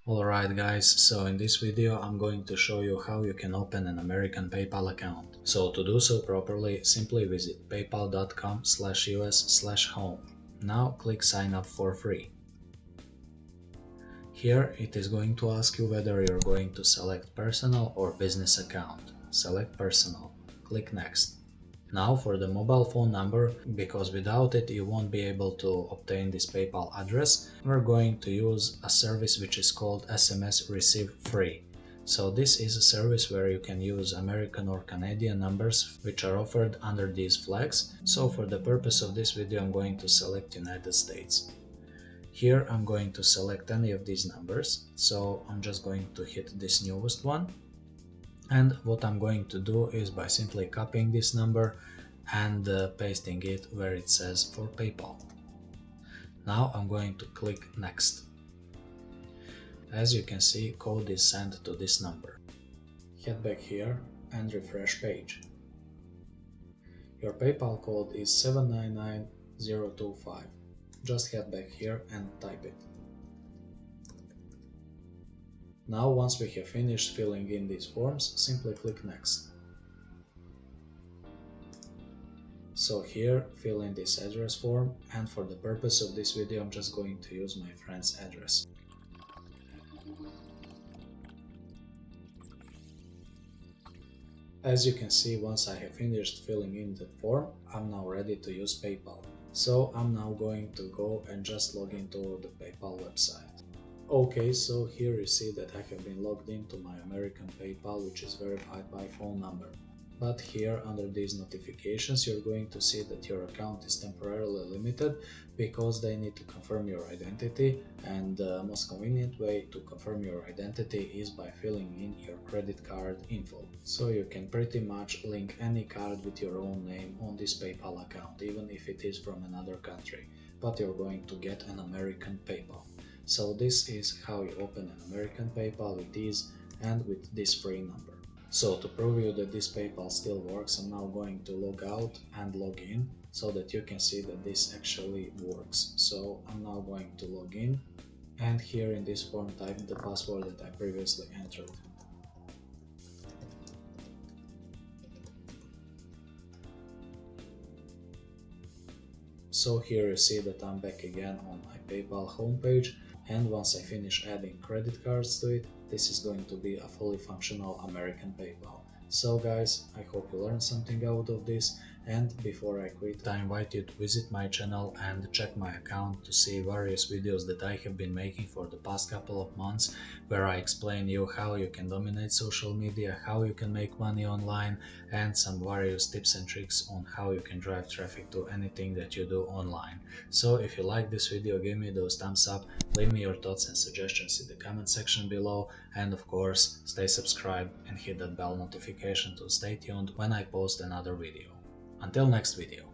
Alright guys, so in this video I'm going to show you how you can open an American PayPal account. So to do so properly, simply visit paypal.com/us/home. Now click sign up for free. Here it is going to ask you whether you're going to select personal or business account. Select personal. Click next. Now for the mobile phone number, because without it you won't be able to obtain this PayPal address, we're going to use a service which is called SMS Receive Free. So this is a service where you can use American or Canadian numbers which are offered under these flags. So for the purpose of this video I'm going to select United States. Here I'm going to select any of these numbers, so I'm just going to hit this newest one. And what I'm going to do is by simply copying this number and pasting it where it says for PayPal. Now I'm going to click next. As you can see, code is sent to this number. Head back here and refresh page. Your PayPal code is 799025. Just head back here and type it. Now once we have finished filling in these forms, simply click next. So here fill in this address form, and for the purpose of this video I'm just going to use my friend's address. As you can see, once I have finished filling in the form, I'm now ready to use PayPal. So I'm now going to go and just log into the PayPal website. Okay, so here you see that I have been logged into my American PayPal, which is verified by phone number. But here under these notifications you're going to see that your account is temporarily limited because they need to confirm your identity, and the most convenient way to confirm your identity is by filling in your credit card info. So you can pretty much link any card with your own name on this PayPal account, even if it is from another country, but you're going to get an American PayPal. So this is how you open an American PayPal with ease and with this free number. So to prove you that this PayPal still works, I'm now going to log out and log in so that you can see that this actually works. So I'm now going to log in, and here in this form type the password that I previously entered. So here you see that I'm back again on my PayPal homepage, and once I finish adding credit cards to it, this is going to be a fully functional American PayPal. So guys, I hope you learned something out of this, and before I quit, I invite you to visit my channel and check my account to see various videos that I have been making for the past couple of months, where I explain you how you can dominate social media, how you can make money online, and some various tips and tricks on how you can drive traffic to anything that you do online. So if you like this video, give me those thumbs up, leave me your thoughts and suggestions in the comment section below, and of course stay subscribed and hit that bell notification to stay tuned when I post another video. Until next video.